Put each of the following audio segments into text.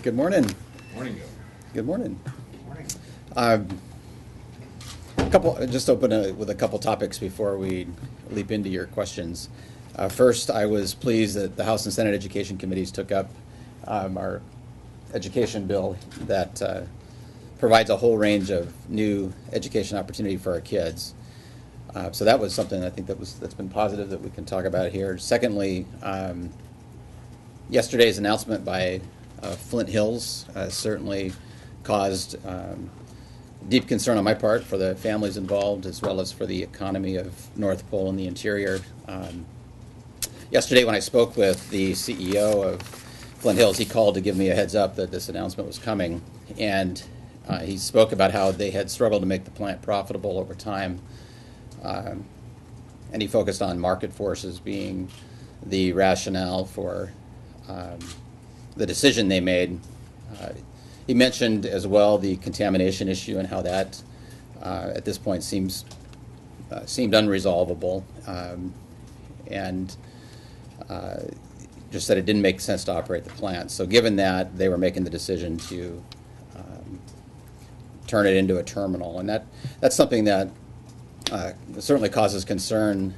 Good morning. Morning, Joe. Good morning. Morning. Just open with a couple topics before we leap into your questions. First, I was pleased that the House and Senate Education Committees took up our education bill that provides a whole range of new education opportunity for our kids. So that was something I think that's been positive that we can talk about here. Secondly, yesterday's announcement by Flint Hills certainly caused deep concern on my part for the families involved, as well as for the economy of North Pole and the interior. Yesterday when I spoke with the CEO of Flint Hills, he called to give me a heads up that this announcement was coming, and he spoke about how they had struggled to make the plant profitable over time, and he focused on market forces being the rationale for the decision they made. He mentioned as well the contamination issue and how that at this point seemed unresolvable, and just said it didn't make sense to operate the plant. So given that, they were making the decision to turn it into a terminal, and that's something that certainly causes concern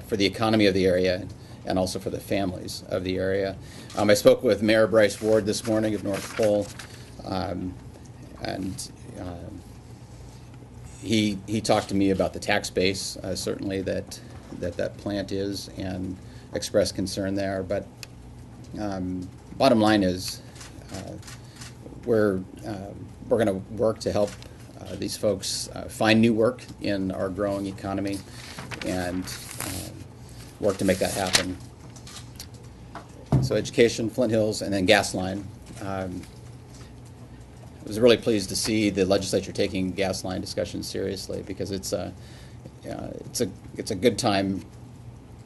for the economy of the area and also for the families of the area. I spoke with Mayor Bryce Ward this morning of North Pole, and he talked to me about the tax base, certainly that plant is, and expressed concern there. But bottom line is we're going to work to help these folks find new work in our growing economy and work to make that happen. So education, Flint Hills, and then gas line. I was really pleased to see the legislature taking gas line discussions seriously, because it's a good time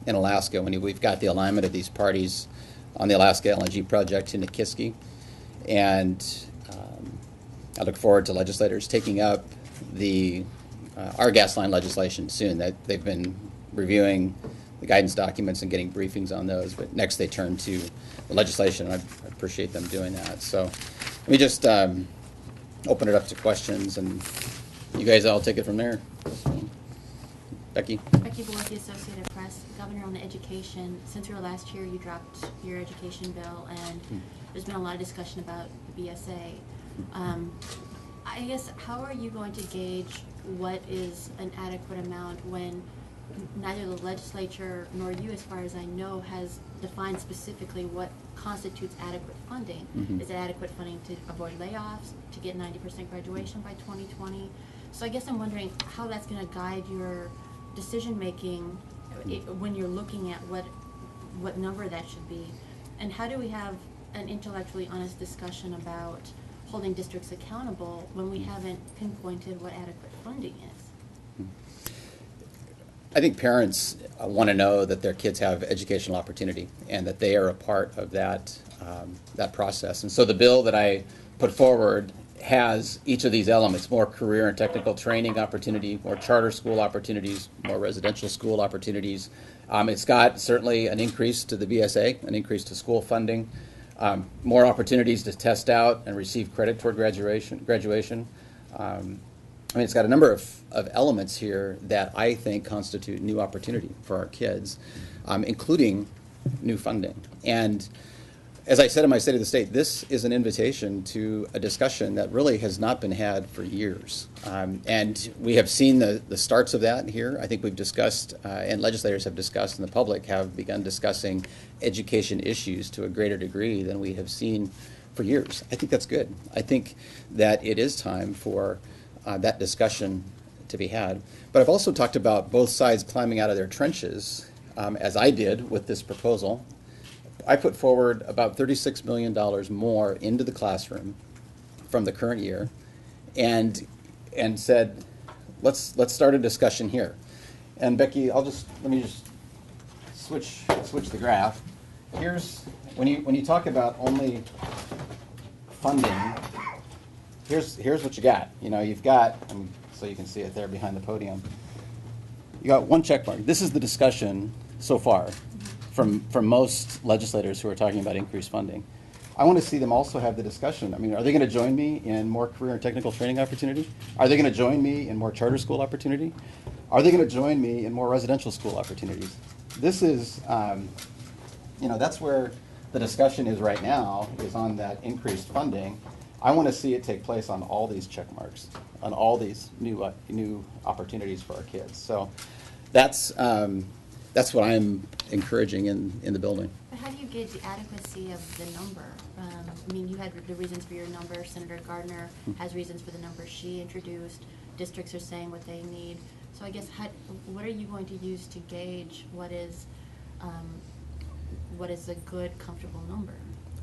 in Alaska when we've got the alignment of these parties on the Alaska LNG project in Nikiski, and I look forward to legislators taking up our gas line legislation soon. That they've been reviewing the guidance documents and getting briefings on those, but next they turn to the legislation, and I appreciate them doing that. So let me just open it up to questions, and you guys all take it from there. So, Becky? Becky Bullock, the Associated Press. Governor, on the education, since your last year you dropped your education bill, and there's been a lot of discussion about the BSA. I guess, how are you going to gauge what is an adequate amount when neither the legislature nor you, as far as I know, has defined specifically what constitutes adequate funding? Mm-hmm. Is it adequate funding to avoid layoffs, to get 90% graduation by 2020? So I guess I'm wondering how that's going to guide your decision making when you're looking at what number that should be, and how do we have an intellectually honest discussion about holding districts accountable when we haven't pinpointed what adequate funding is? I think parents want to know that their kids have educational opportunity and that they are a part of that process. And so the bill that I put forward has each of these elements: more career and technical training opportunity, more charter school opportunities, more residential school opportunities. It's got certainly an increase to the BSA, an increase to school funding, more opportunities to test out and receive credit toward graduation. It's got a number of elements here that I think constitute new opportunity for our kids, including new funding. And as I said in my State of the State, this is an invitation to a discussion that really has not been had for years. And we have seen the starts of that here. I think we've discussed, and legislators have discussed, and the public have begun discussing education issues to a greater degree than we have seen for years. I think that's good. I think that it is time for that discussion to be had. But I've also talked about both sides climbing out of their trenches, as I did with this proposal. I put forward about $36 million more into the classroom from the current year, and said, let's start a discussion here. And Becky, let me just switch the graph. Here's when you talk about only funding. Here's what you got. You've got, so you can see it there behind the podium. You got one check mark. This is the discussion so far from most legislators who are talking about increased funding. I want to see them also have the discussion. I mean, are they going to join me in more career and technical training opportunity? Are they going to join me in more charter school opportunity? Are they going to join me in more residential school opportunities? This is, that's where the discussion is right now, is on that increased funding. I want to see it take place on all these check marks, on all these new opportunities for our kids. So that's what I'm encouraging in the building. But how do you gauge the adequacy of the number? I mean, you had the reasons for your number. Senator Gardner has reasons for the number she introduced. Districts are saying what they need. So I guess, what are you going to use to gauge what is a good, comfortable number?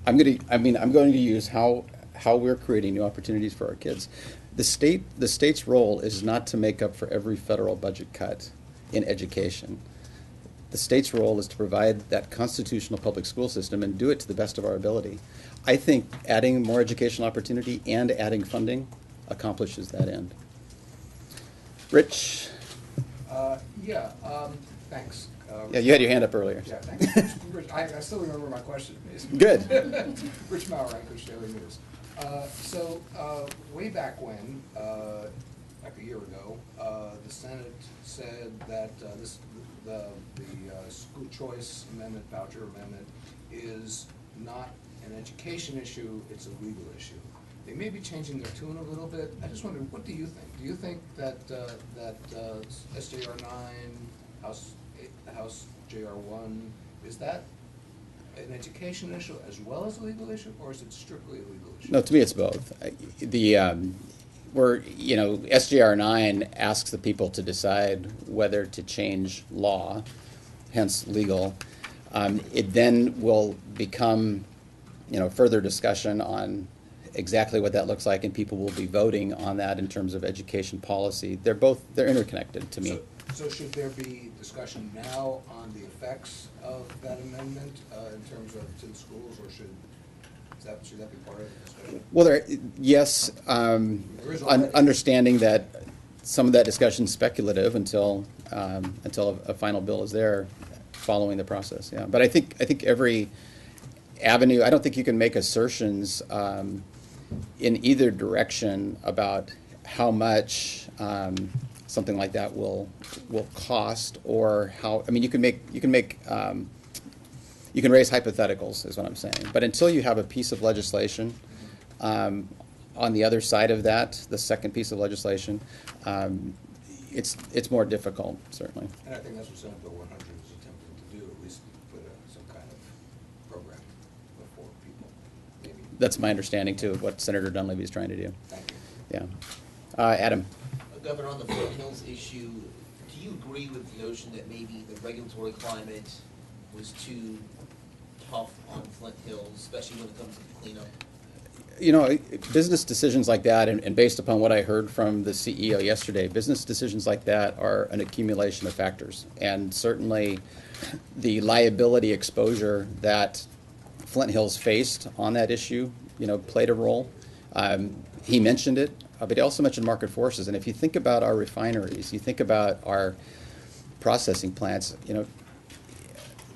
I'm going to use how we're creating new opportunities for our kids. The state's role is not to make up for every federal budget cut in education. The state's role is to provide that constitutional public school system and do it to the best of our ability. I think adding more educational opportunity and adding funding accomplishes that end. Rich? Thanks. Yeah, you had your hand up earlier. Yeah, thanks. Rich, I still remember my question. Good. Rich Maurer, Anchorage Daily News. Way back when, like a year ago, the Senate said that the school choice amendment, voucher amendment, is not an education issue, it's a legal issue. They may be changing their tune a little bit. I just wondered, what do you think? Do you think that SJR 9, House JR 1, is that an education issue as well as a legal issue, or is it strictly a legal issue? No, to me it's both. SJR 9 asks the people to decide whether to change law, hence legal. It then will become, further discussion on exactly what that looks like, and people will be voting on that in terms of education policy. They're interconnected to me. So should there be discussion now on the effects of that amendment in terms of to the schools, or should that be part of the discussion? Well, yes, understanding that some of that discussion is speculative until a final bill is there following the process. Yeah, but I think every avenue. I don't think you can make assertions in either direction about how much something like that will cost, or how. I mean, you can raise hypotheticals, is what I'm saying. But until you have a piece of legislation on the other side of that, the second piece of legislation, it's more difficult, certainly. And I think that's what Senate Bill 100 is attempting to do, at least put some kind of program before people. Maybe. That's my understanding too of what Senator Dunleavy is trying to do. Thank you. Yeah, Adam. Governor, on the Flint Hills issue, do you agree with the notion that maybe the regulatory climate was too tough on Flint Hills, especially when it comes to cleanup? Business decisions like that, and based upon what I heard from the CEO yesterday, business decisions like that are an accumulation of factors. And certainly the liability exposure that Flint Hills faced on that issue, played a role. He mentioned it, but he also mentioned market forces. And if you think about our refineries, you think about our processing plants,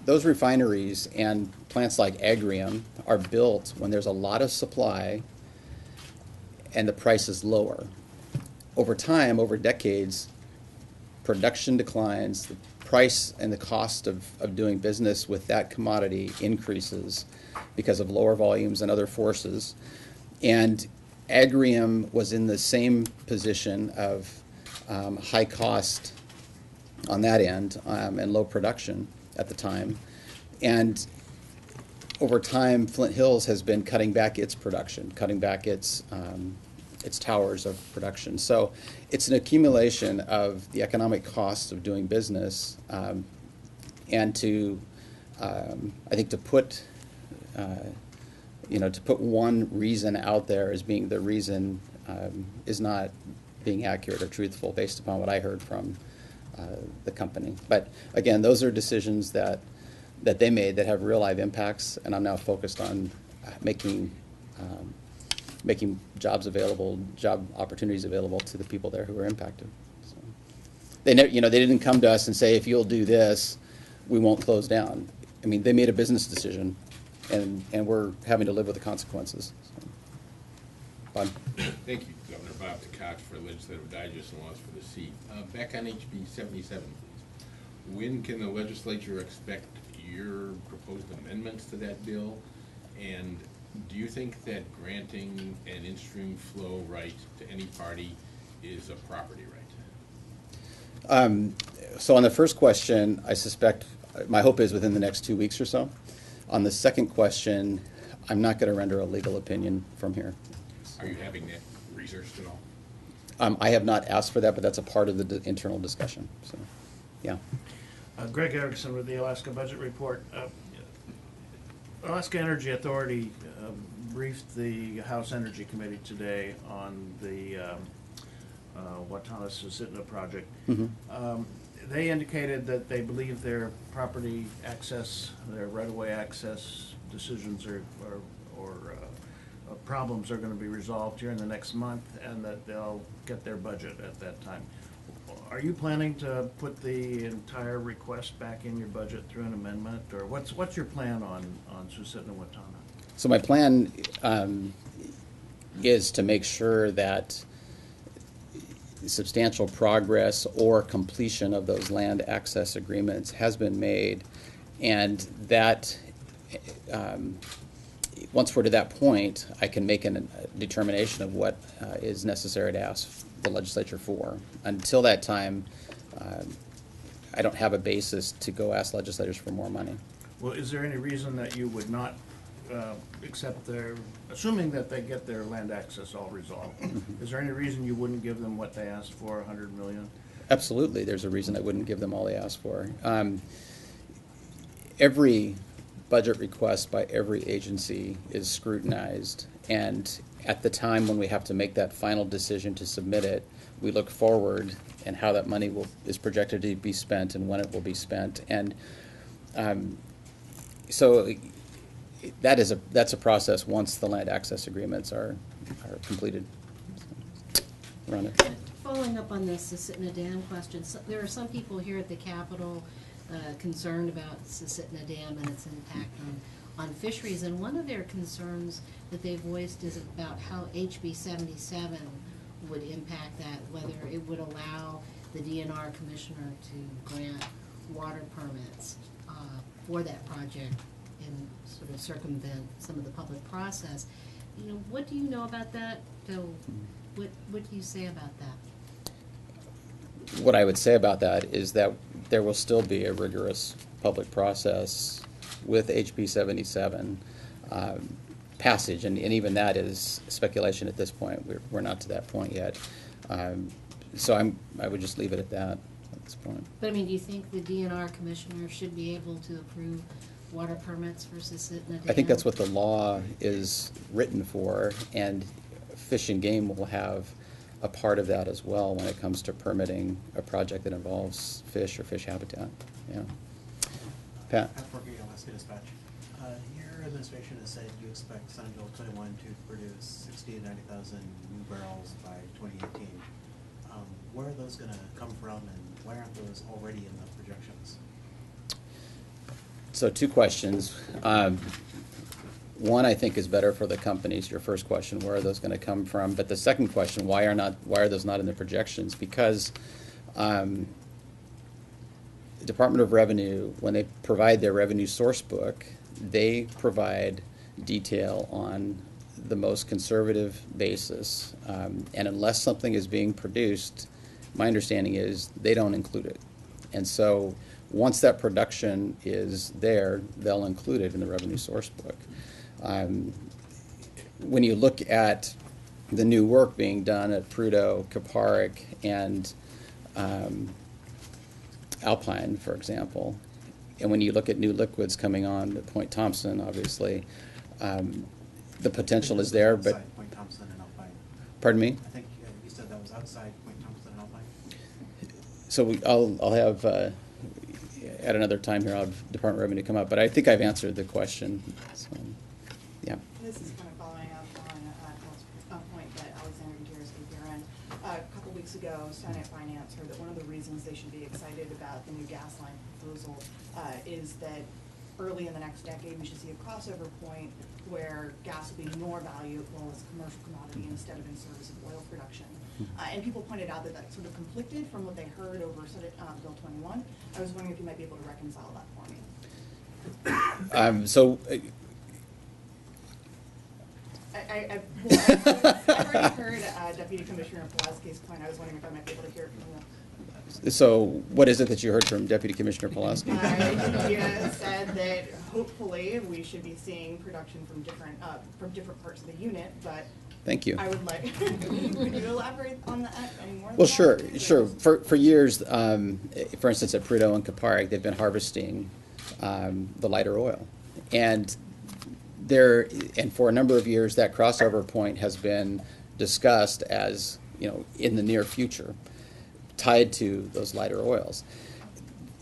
those refineries and plants like Agrium are built when there's a lot of supply and the price is lower. Over time, over decades, production declines, the price and the cost of doing business with that commodity increases because of lower volumes and other forces. And Agrium was in the same position of high cost on that end and low production at the time. And over time, Flint Hills has been cutting back its production, cutting back its towers of production. So it's an accumulation of the economic costs of doing business, and to I think to put one reason out there as being the reason is not being accurate or truthful based upon what I heard from the company. But again, those are decisions that they made that have real live impacts, and I'm now focused on making jobs available, job opportunities available to the people there who are impacted. So they didn't come to us and say, if you'll do this, we won't close down. I mean, they made a business decision and we're having to live with the consequences. So, Bob? Thank you, Governor Bob Cox for Legislative Digest and Laws for the Sea. Back on HB 77, please. When can the legislature expect your proposed amendments to that bill? And do you think that granting an in-stream flow right to any party is a property right? So on the first question, I suspect, my hope is within the next 2 weeks or so. On the second question, I'm not going to render a legal opinion from here. Are you having that researched at all? I have not asked for that, but that's a part of the internal discussion. So, yeah. Greg Erickson with the Alaska Budget Report. Alaska Energy Authority briefed the House Energy Committee today on the Watana-Susitna project. Mm-hmm. They indicated that they believe their property access, their right-of-way access decisions or problems are going to be resolved here in the next month, and that they'll get their budget at that time. Are you planning to put the entire request back in your budget through an amendment, or what's your plan on Susitna-Watana? So my plan is to make sure that substantial progress or completion of those land access agreements has been made, and that once we're to that point, I can make a determination of what is necessary to ask the legislature for. Until that time, I don't have a basis to go ask legislators for more money. Well, is there any reason that you would not accept their, assuming that they get their land access all resolved, is there any reason you wouldn't give them what they asked for, $100 million? Absolutely, there's a reason I wouldn't give them all they asked for. Every budget request by every agency is scrutinized, and at the time when we have to make that final decision to submit it, we look forward and how that money is projected to be spent and when it will be spent. And so that's a process once the land access agreements are completed. Run it. Following up on this Susitna Dam question, there are some people here at the Capitol concerned about Susitna Dam and its impact on fisheries, and one of their concerns that they voiced is about how HB 77 would impact that, whether it would allow the DNR commissioner to grant water permits for that project and sort of circumvent some of the public process. You know, what do you know about that? So, what do you say about that? What I would say about that is that there will still be a rigorous public process with HB 77 passage, and even that is speculation at this point. We're not to that point yet. So I would just leave it at that at this point. But I mean, do you think the DNR commissioner should be able to approve water permits for Susitna Dam? I think that's what the law is written for, and Fish and Game will have a part of that as well when it comes to permitting a project that involves fish or fish habitat. Yeah. Pat? Pat Forkey, Alaska Dispatch. Your administration has said you expect Senate Bill 21 to produce 60 to 90,000 new barrels by 2018. Where are those going to come from, and why aren't those already in the projections? So 2 questions. One, I think, is better for the companies. Your first question, where are those going to come from? But the second question, why are those not in the projections? Because the Department of Revenue, when they provide their revenue source book, they provide detail on the most conservative basis. And unless something is being produced, my understanding is they don't include it. And so once that production is there, they'll include it in the revenue source book. When you look at the new work being done at Prudhoe, Caparic, and Alpine, for example, and when you look at new liquids coming on at Point Thompson, obviously, the potential is there, but... Outside Point Thompson and Alpine. Pardon me? I think you said that was outside Point Thompson and Alpine. So I'll have, at another time here, I'll have Department of Revenue come up, but I think I've answered the question. So, yeah. This is kind of following up on a point that Alexander Gutierrez gave here. And a couple weeks ago, Senate Finance heard that one of the reasons they should be excited about the new gas line proposal is that early in the next decade, we should see a crossover point where gas will be more valuable as a commercial commodity instead of in service of oil production. And people pointed out that that sort of conflicted from what they heard over Senate Bill 21. I was wondering if you might be able to reconcile that for me. I've already heard Deputy Commissioner Pulaski's point. I was wondering if I might be able to hear it from you. So what is it that you heard from Deputy Commissioner Pulaski? He said that hopefully we should be seeing production from different parts of the unit, but Thank you. I would like, could you elaborate on that any more? Well, sure. For years, for instance, at Prudhoe and Caparg, they've been harvesting the lighter oil. And for a number of years, that crossover point has been discussed as, in the near future, tied to those lighter oils.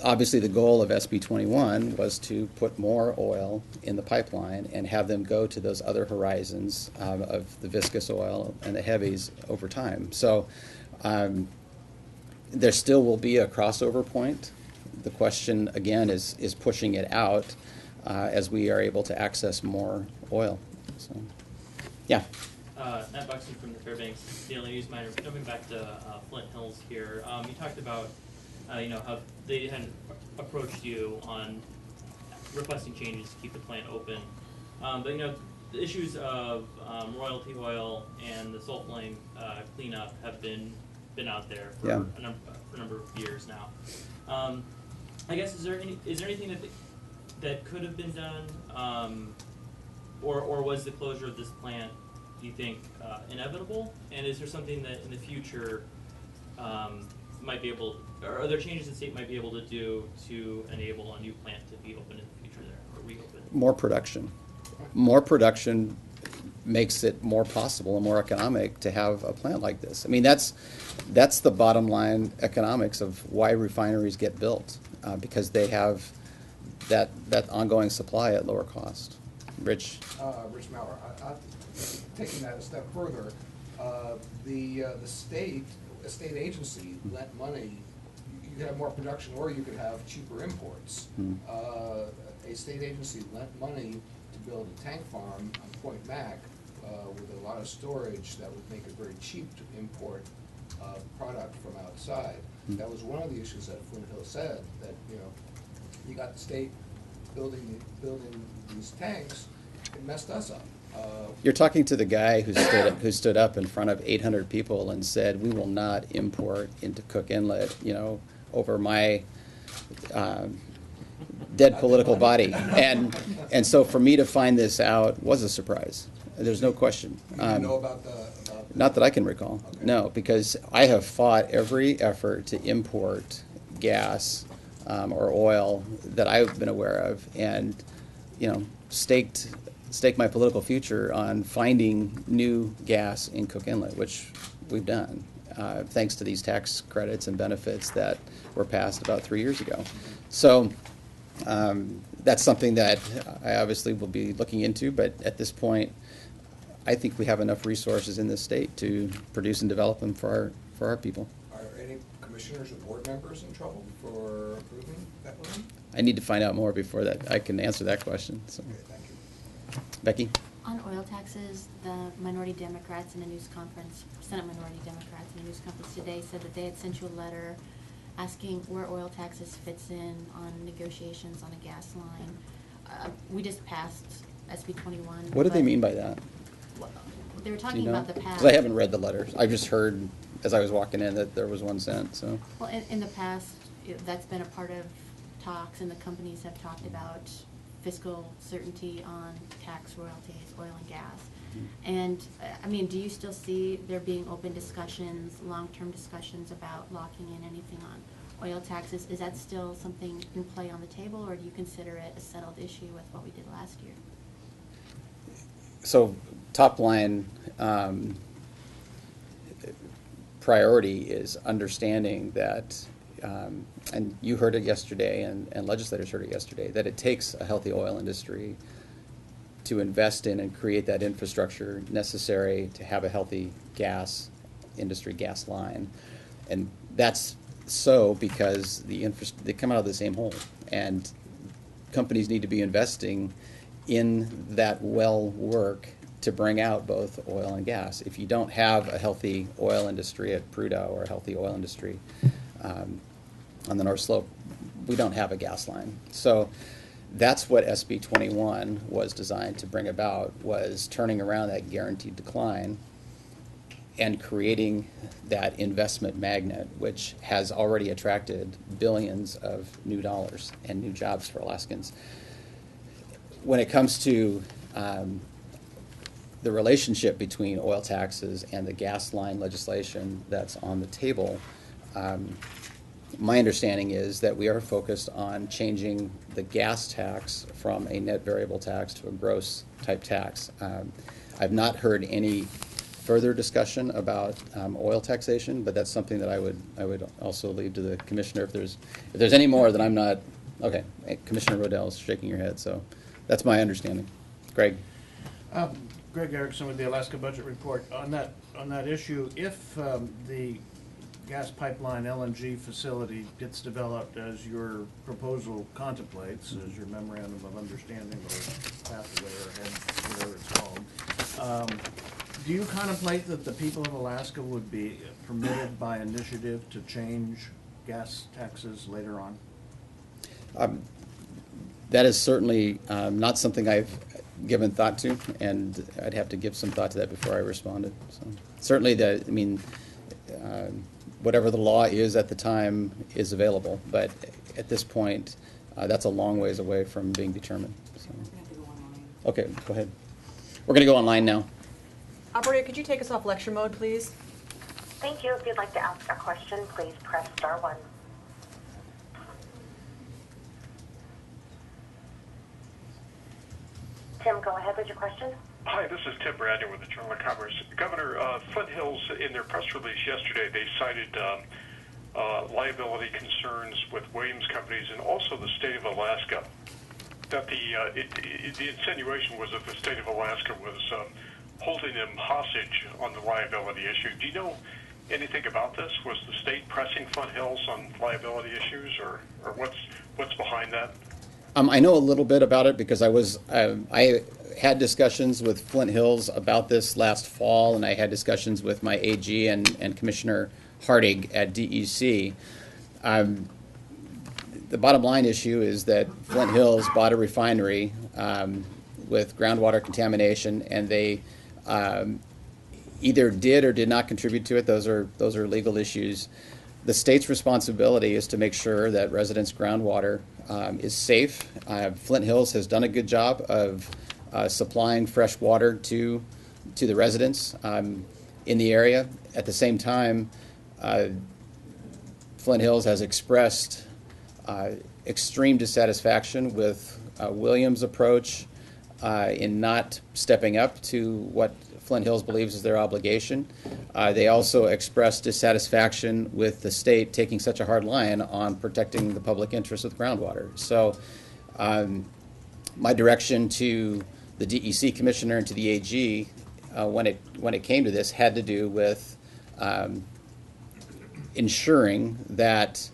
Obviously, the goal of SB 21 was to put more oil in the pipeline and have them go to those other horizons of the viscous oil and the heavies over time. So there still will be a crossover point. The question, again, is pushing it out as we are able to access more oil. So, yeah. Matt Buxton from the Fairbanks Daily News Miner. Jumping back to Flint Hills here, you talked about how they had approached you on requesting changes to keep the plant open. But the issues of royalty oil and the salt flame cleanup have been out there for a number of years now. I guess is there anything that could have been done, or was the closure of this plant, do you think, inevitable? And is there something that in the future might be able, or are there changes the state might be able to do to enable a new plant to be open in the future there, or reopen? More production. More production makes it more possible and more economic to have a plant like this. I mean, that's the bottom line economics of why refineries get built, because they have that ongoing supply at lower cost. Rich? Rich Maurer. Taking that a step further, the state agency lent money. You could have more production, or you could have cheaper imports. A state agency lent money to build a tank farm on Point Mac with a lot of storage that would make it very cheap to import product from outside. That was one of the issues that Flint Hill said, that you got the state building these tanks, it messed us up. You're talking to the guy who stood up in front of 800 people and said, "We will not import into Cook Inlet, over my dead political body." And so for me to find this out was a surprise. There's no question. You didn't know about the Not that I can recall. Okay. No, because I have fought every effort to import gas or oil that I've been aware of, and staked my political future on finding new gas in Cook Inlet, which we've done, thanks to these tax credits and benefits that were passed about 3 years ago. So that's something that I obviously will be looking into, but at this point, I think we have enough resources in this state to produce and develop them for our people. Are any commissioners or board members in trouble for approving that loan? I need to find out more before that I can answer that question. So. Okay, thank you. Becky? On oil taxes, the minority Democrats in a news conference, Senate minority Democrats in a news conference today said that they had sent you a letter asking where oil taxes fits in on negotiations on a gas line. We just passed SB 21. What do they mean by that? They were Do talking you know? about the past. 'Cause I haven't read the letters. I just heard as I was walking in that there was one sent. So. Well, in the past, that's been a part of talks, and the companies have talked about fiscal certainty on tax royalties, oil and gas. And, I mean, do you still see there being open discussions, long-term discussions about locking in anything on oil taxes? Is that still something in play on the table, or do you consider it a settled issue with what we did last year? So, top line priority is understanding that, and you heard it yesterday, and legislators heard it yesterday, that it takes a healthy oil industry to invest in and create that infrastructure necessary to have a healthy gas industry, gas line. And that's so because they come out of the same hole. And companies need to be investing in that well work to bring out both oil and gas. If you don't have a healthy oil industry at Prudhoe or a healthy oil industry on the North Slope, we don't have a gas line. So that's what SB 21 was designed to bring about, was turning around that guaranteed decline and creating that investment magnet, which has already attracted billions of new dollars and new jobs for Alaskans. When it comes to the relationship between oil taxes and the gas line legislation that's on the table, my understanding is that we are focused on changing the gas tax from a net variable tax to a gross type tax. I've not heard any further discussion about oil taxation, but that's something that I would also leave to the commissioner. If there's any more that I'm not, okay. Commissioner Rodell's shaking your head, so that's my understanding. Greg. Greg Erickson with the Alaska Budget Report. On that issue, if the gas pipeline LNG facility gets developed as your proposal contemplates, as your memorandum of understanding or pathway or whatever it's called, do you contemplate that the people of Alaska would be permitted by initiative to change gas taxes later on? That is certainly not something I've given thought to, and I'd have to give some thought to that before I responded. So certainly, whatever the law is at the time is available, but at this point, that's a long ways away from being determined. So. We have to go online. Okay, go ahead. We're going to go online now. Operator, could you take us off lecture mode, please? Thank you. If you'd like to ask a question, please press star 1. Tim, go ahead with your question. Hi, this is Tim Bradner with the Journal of Commerce. Governor, Flint Hills, in their press release yesterday, they cited liability concerns with Williams companies and also the state of Alaska. That the insinuation was that the state of Alaska was holding them hostage on the liability issue. Do you know anything about this? Was the state pressing Flint Hills on liability issues, or what's behind that? I know a little bit about it because I had discussions with Flint Hills about this last fall, and I had discussions with my AG and Commissioner Hardig at DEC. The bottom line issue is that Flint Hills bought a refinery with groundwater contamination, and they either did or did not contribute to it. Those are legal issues. The state's responsibility is to make sure that residents' groundwater is safe. Flint Hills has done a good job of supplying fresh water to the residents in the area. At the same time, Flint Hills has expressed extreme dissatisfaction with Williams' approach in not stepping up to what Flint Hills believes is their obligation. They also expressed dissatisfaction with the state taking such a hard line on protecting the public interest with groundwater. So my direction to the DEC commissioner and to the AG when it came to this had to do with ensuring that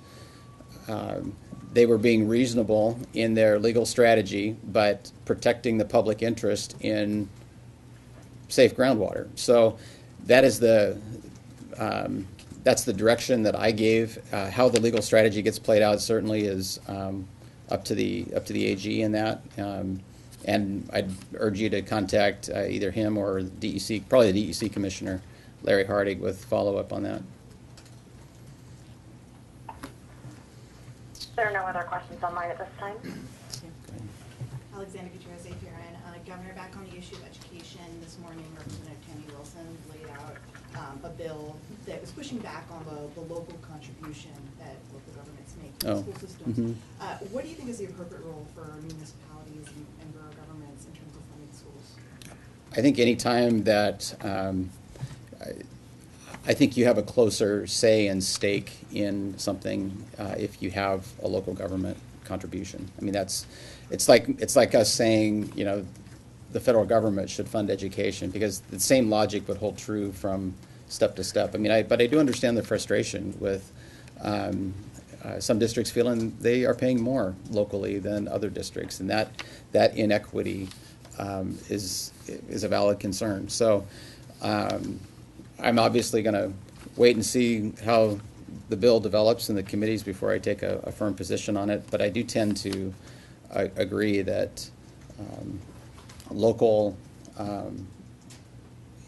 they were being reasonable in their legal strategy, but protecting the public interest in safe groundwater. So that is that's the direction that I gave. How the legal strategy gets played out certainly is up to the AG in that. And I'd urge you to contact either him or DEC, probably the DEC commissioner, Larry Hardig, with follow-up on that. There are no other questions online at this time. Alexander Gutierrez, APRN. Governor, back on the issue of education, this morning Representative Tammy Wilson laid out a bill that was pushing back on the local contribution that local governments make to the school systems. What do you think is the appropriate role for municipalities and borough governments in terms of funding schools? I think any time that I think you have a closer say and stake in something if you have a local government contribution. I mean, it's like us saying, you know, the federal government should fund education, because the same logic would hold true from step to step. I mean, but I do understand the frustration with some districts feeling they are paying more locally than other districts, and that inequity is a valid concern. So I'm obviously going to wait and see how the bill develops in the committees before I take a firm position on it, but I do tend to agree that local,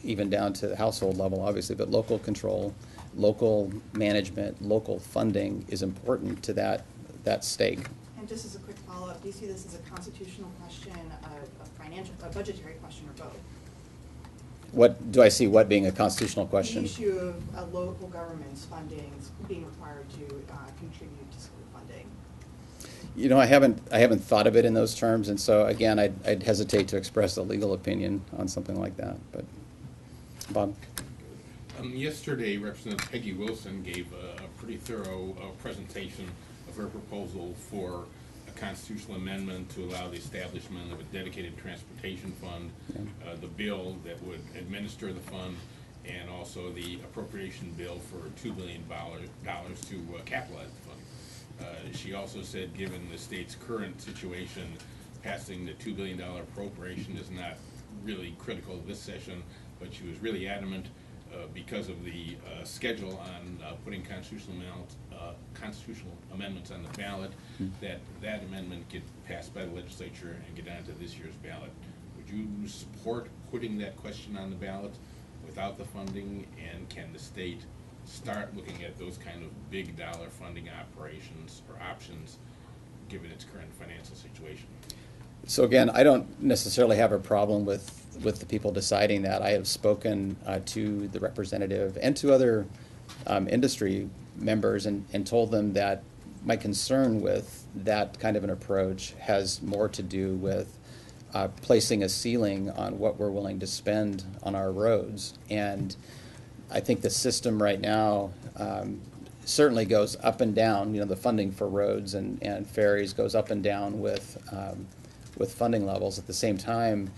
even down to the household level, obviously, but local control, local management, local funding is important to that stake. And just as a quick follow-up, do you see this as a constitutional question, a financial, a budgetary question, or both? What do I see? What being a constitutional question? The issue of local governments funding being required to contribute to school funding. You know, I haven't thought of it in those terms, and so again, I'd hesitate to express a legal opinion on something like that. But Bob. Yesterday, Representative Peggy Wilson gave a pretty thorough presentation of her proposal for a constitutional amendment to allow the establishment of a dedicated transportation fund, the bill that would administer the fund, and also the appropriation bill for $2 billion to capitalize the fund. She also said, given the state's current situation, passing the $2 billion appropriation is not really critical this session, but she was really adamant because of the schedule on putting constitutional amendments on the ballot, that amendment get passed by the legislature and get onto this year's ballot. Would you support putting that question on the ballot without the funding, and can the state start looking at those kind of big dollar funding operations or options given its current financial situation? So again, I don't necessarily have a problem with the people deciding that. I have spoken to the representative and to other industry members and told them that my concern with that kind of an approach has more to do with placing a ceiling on what we're willing to spend on our roads. And I think the system right now certainly goes up and down. You know, the funding for roads and ferries goes up and down with funding levels. At the same time,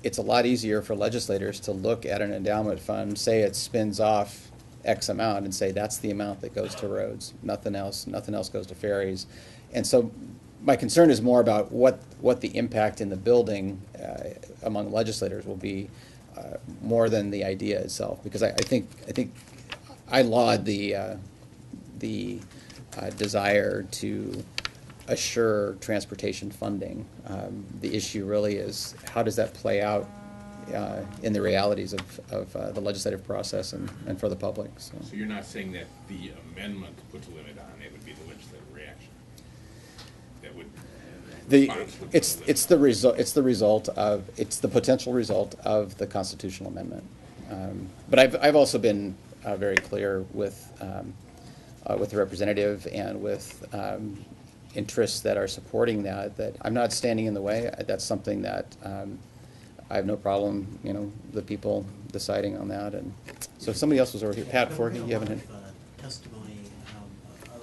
it's a lot easier for legislators to look at an endowment fund, say it spins off X amount, and say that's the amount that goes to roads, nothing else goes to ferries. And so my concern is more about what the impact in the building among legislators will be, more than the idea itself, because I think I laud the desire to assure transportation funding. The issue really is how does that play out in the realities of the legislative process and for the public. So you're not saying that the amendment puts a limit on it, would be the legislative reaction? That would it's the potential result of the constitutional amendment. But I've also been very clear with the representative and with interests that are supporting that I'm not standing in the way. That's something that I have no problem, you know, the people deciding on that. And so somebody else was over here. Pat, for you haven't had testimony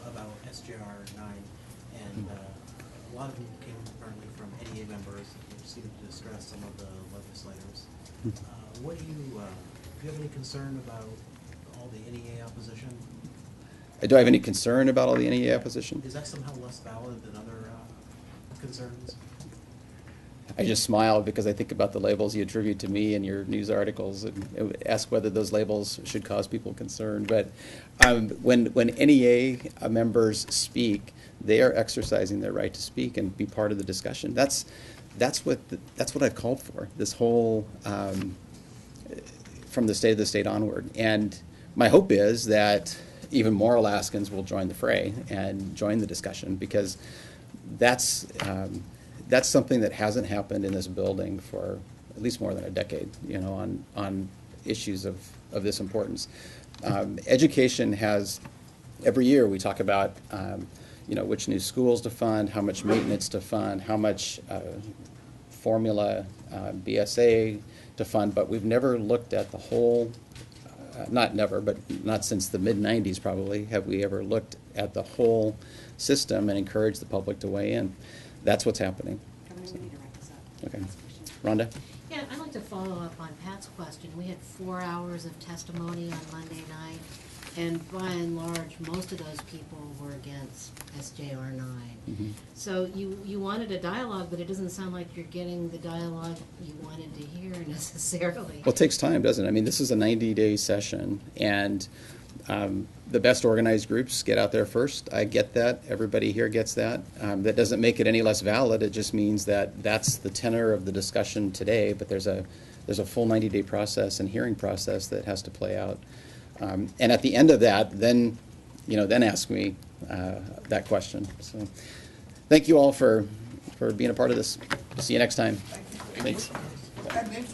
about SJR 9, and a lot of them came apparently from NEA members who seemed to distress some of the legislators. What do you have any concern about all the NEA opposition? Do I have any concern about all the NEA opposition? Is that somehow less valid than other concerns? I just smile because I think about the labels you attribute to me in your news articles and ask whether those labels should cause people concern. But when NEA members speak, they are exercising their right to speak and be part of the discussion. That's what I've called for. This whole from the state of the state onward, and my hope is that even more Alaskans will join the fray and join the discussion, because that's something that hasn't happened in this building for at least more than a decade, you know, on issues of this importance. Education has, every year we talk about, you know, which new schools to fund, how much maintenance to fund, how much formula BSA to fund, but we've never looked at the whole, not never, but not since the mid-90s probably, have we ever looked at the whole system and encouraged the public to weigh in. That's what's happening. Governor, we need to wrap this up. Okay. Rhonda? Yeah, I'd like to follow up on Pat's question. We had 4 hours of testimony on Monday night. And by and large, most of those people were against SJR 9. So you wanted a dialogue, but it doesn't sound like you're getting the dialogue you wanted to hear necessarily. Well, it takes time, doesn't it? I mean, this is a 90-day session, and the best organized groups get out there first. I get that. Everybody here gets that. That doesn't make it any less valid. It just means that that's the tenor of the discussion today, but there's a full 90-day process and hearing process that has to play out. And at the end of that, then ask me that question. So thank you all for being a part of this. See you next time. Thanks. That name's